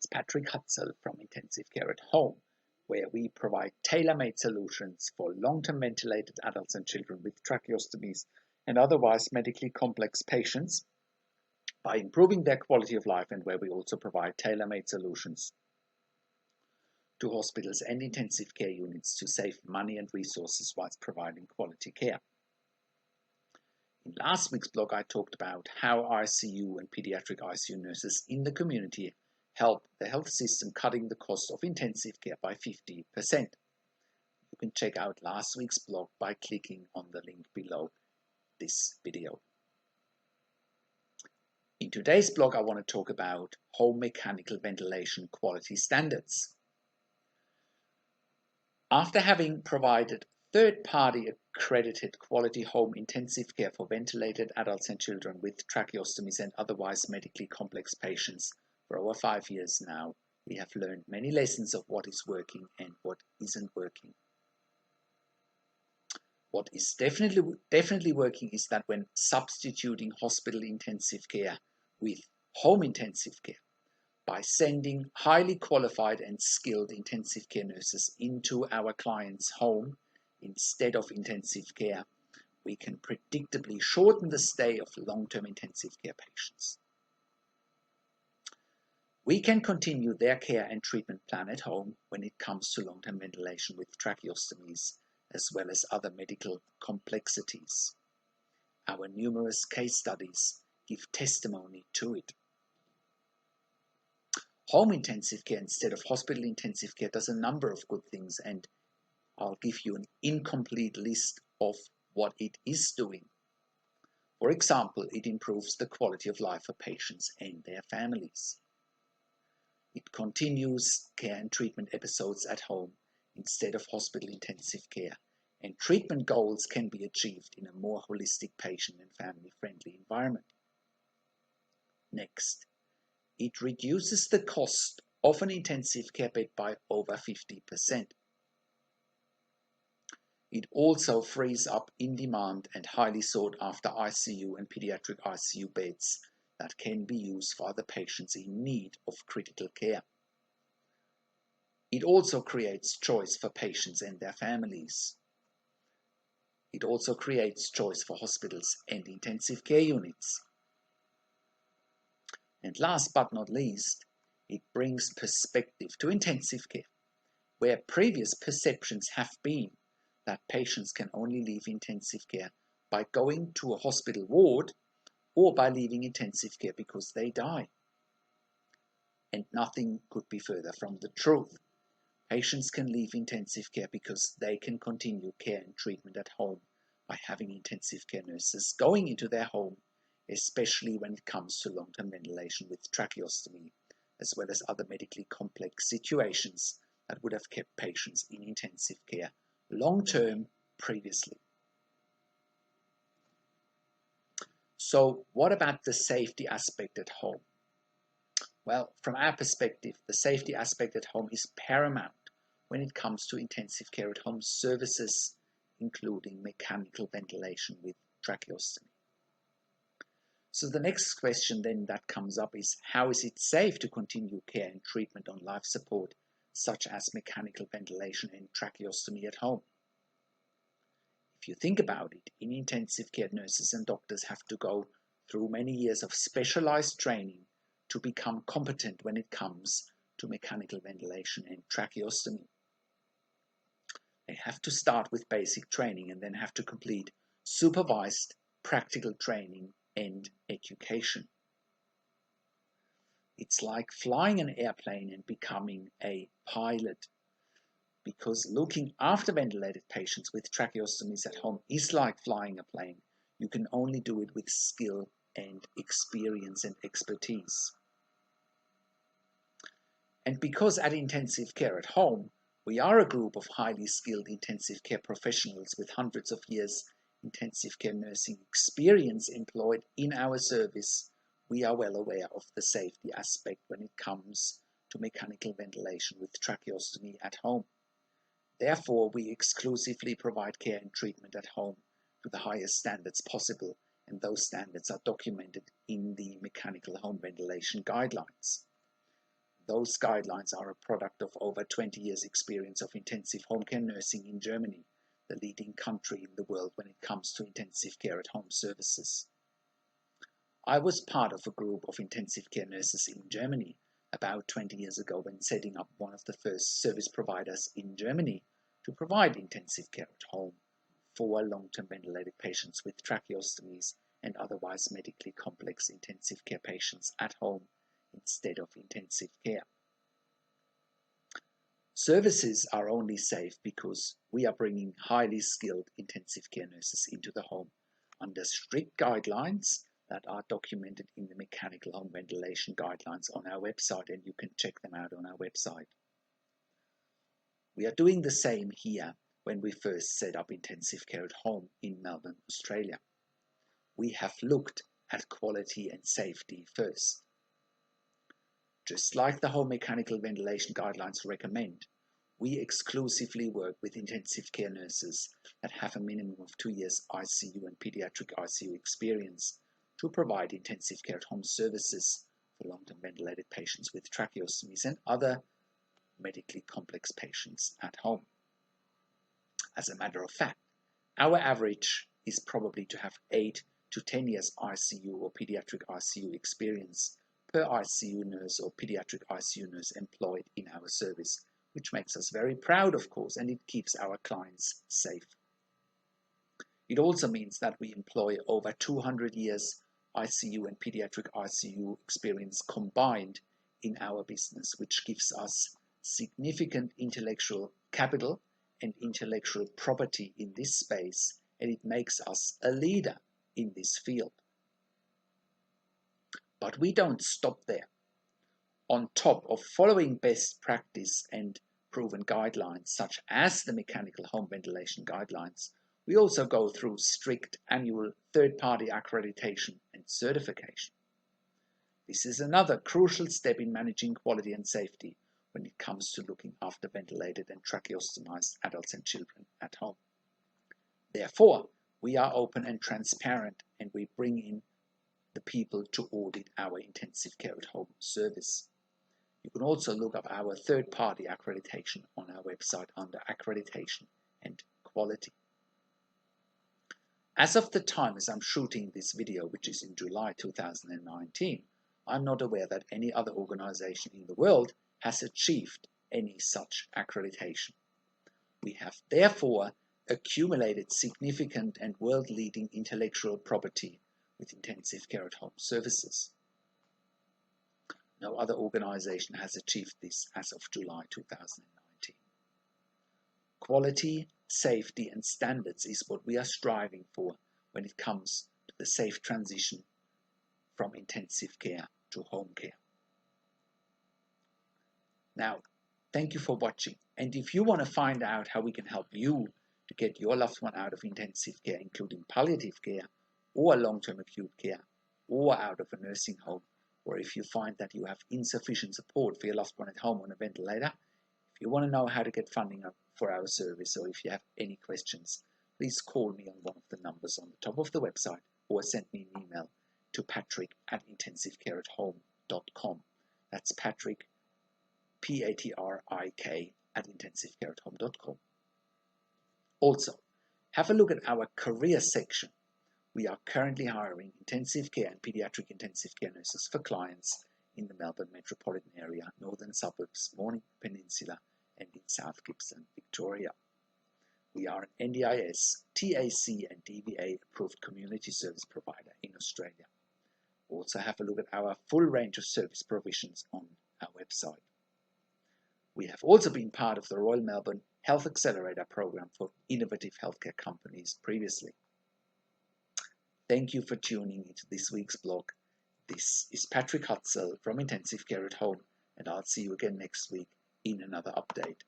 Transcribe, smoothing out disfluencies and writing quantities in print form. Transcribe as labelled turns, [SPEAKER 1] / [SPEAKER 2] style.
[SPEAKER 1] it's Patrick Hutzel from Intensive Care at Home, where we provide tailor-made solutions for long-term ventilated adults and children with tracheostomies and otherwise medically complex patients by improving their quality of life, and where we also provide tailor-made solutions to hospitals and intensive care units to save money and resources whilst providing quality care. In last week's blog, I talked about how ICU and pediatric ICU nurses in the community help the health system cutting the cost of intensive care by 50%. You can check out last week's blog by clicking on the link below this video. In today's blog, I want to talk about home mechanical ventilation quality standards. After having provided third-party accredited quality home intensive care for ventilated adults and children with tracheostomies and otherwise medically complex patients for over 5 years now, we have learned many lessons of what is working and what isn't working. What is definitely working is that when substituting hospital intensive care with home intensive care, by sending highly qualified and skilled intensive care nurses into our client's home instead of intensive care, we can predictably shorten the stay of long-term intensive care patients. We can continue their care and treatment plan at home when it comes to long-term ventilation with tracheostomies, as well as other medical complexities. Our numerous case studies give testimony to it. Home intensive care instead of hospital intensive care does a number of good things, and I'll give you an incomplete list of what it is doing. For example, it improves the quality of life for patients and their families. It continues care and treatment episodes at home instead of hospital intensive care, and treatment goals can be achieved in a more holistic patient and family-friendly environment. Next, it reduces the cost of an intensive care bed by over 50%. It also frees up in-demand and highly sought-after ICU and pediatric ICU beds that can be used for other patients in need of critical care. It also creates choice for patients and their families. It also creates choice for hospitals and intensive care units. And last but not least, it brings perspective to intensive care, where previous perceptions have been that patients can only leave intensive care by going to a hospital ward or by leaving intensive care because they die. And nothing could be further from the truth. Patients can leave intensive care because they can continue care and treatment at home by having intensive care nurses going into their home, especially when it comes to long-term ventilation with tracheostomy, as well as other medically complex situations that would have kept patients in intensive care long-term previously. So what about the safety aspect at home? Well, from our perspective, the safety aspect at home is paramount when it comes to intensive care at home services, including mechanical ventilation with tracheostomy. So the next question then that comes up is, how is it safe to continue care and treatment on life support, such as mechanical ventilation and tracheostomy at home? If you think about it, in intensive care, nurses and doctors have to go through many years of specialized training to become competent when it comes to mechanical ventilation and tracheostomy. They have to start with basic training and then have to complete supervised practical training and education. It's like flying an airplane and becoming a pilot, because looking after ventilated patients with tracheostomies at home is like flying a plane. You can only do it with skill and experience and expertise. And because at intensive care at home, we are a group of highly skilled intensive care professionals with hundreds of years intensive care nursing experience employed in our service, we are well aware of the safety aspect when it comes to mechanical ventilation with tracheostomy at home. Therefore, we exclusively provide care and treatment at home to the highest standards possible, and those standards are documented in the mechanical home ventilation guidelines. Those guidelines are a product of over 20 years' experience of intensive home care nursing in Germany, the leading country in the world when it comes to intensive care at home services. I was part of a group of intensive care nurses in Germany about 20 years ago when setting up one of the first service providers in Germany to provide intensive care at home for long-term ventilated patients with tracheostomies and otherwise medically complex intensive care patients at home instead of intensive care. Services are only safe because we are bringing highly skilled intensive care nurses into the home under strict guidelines that are documented in the mechanical home ventilation guidelines on our website, and you can check them out on our website. We are doing the same here when we first set up intensive care at home in Melbourne, Australia. We have looked at quality and safety first. Just like the home mechanical ventilation guidelines recommend, we exclusively work with intensive care nurses that have a minimum of 2 years ICU and pediatric ICU experience to provide intensive care at home services for long-term ventilated patients with tracheostomies and other medically complex patients at home. As a matter of fact, our average is probably to have 8 to 10 years ICU or pediatric ICU experience per ICU nurse or pediatric ICU nurse employed in our service, which makes us very proud, of course, and it keeps our clients safe. It also means that we employ over 200 years ICU and pediatric ICU experience combined in our business, which gives us significant intellectual capital and intellectual property in this space, and it makes us a leader in this field. But we don't stop there. On top of following best practice and proven guidelines, such as the mechanical home ventilation guidelines, we also go through strict annual third-party accreditation and certification. This is another crucial step in managing quality and safety when it comes to looking after ventilated and tracheostomized adults and children at home. Therefore, we are open and transparent, and we bring in the people to audit our intensive care at home service. You can also look up our third-party accreditation on our website under accreditation and quality. As of the time as I'm shooting this video, which is in July 2019, I'm not aware that any other organization in the world has achieved any such accreditation. We have therefore accumulated significant and world-leading intellectual property with intensive care at home services. No other organization has achieved this as of July 2019. Quality, safety, and standards is what we are striving for when it comes to the safe transition from intensive care to home care. Now, thank you for watching. And if you want to find out how we can help you to get your loved one out of intensive care, including palliative care or long-term acute care or out of a nursing home, or if you find that you have insufficient support for your loved one at home on a ventilator, if you want to know how to get funding for our service, or if you have any questions, please call me on one of the numbers on the top of the website or send me an email to patrick@intensivecareathome.com. That's Patrick, P-A-T-R-I-K, @intensivecareathome.com. Also, have a look at our career section. We are currently hiring intensive care and pediatric intensive care nurses for clients in the Melbourne metropolitan area, northern suburbs, Mornington Peninsula, and in South Gippsland, Victoria. We are an NDIS, TAC, and DVA approved community service provider in Australia. Also have a look at our full range of service provisions on our website. We have also been part of the Royal Melbourne Health Accelerator program for innovative healthcare companies previously. Thank you for tuning into this week's blog. This is Patrick Hutzel from Intensive Care at Home, and I'll see you again next week in another update.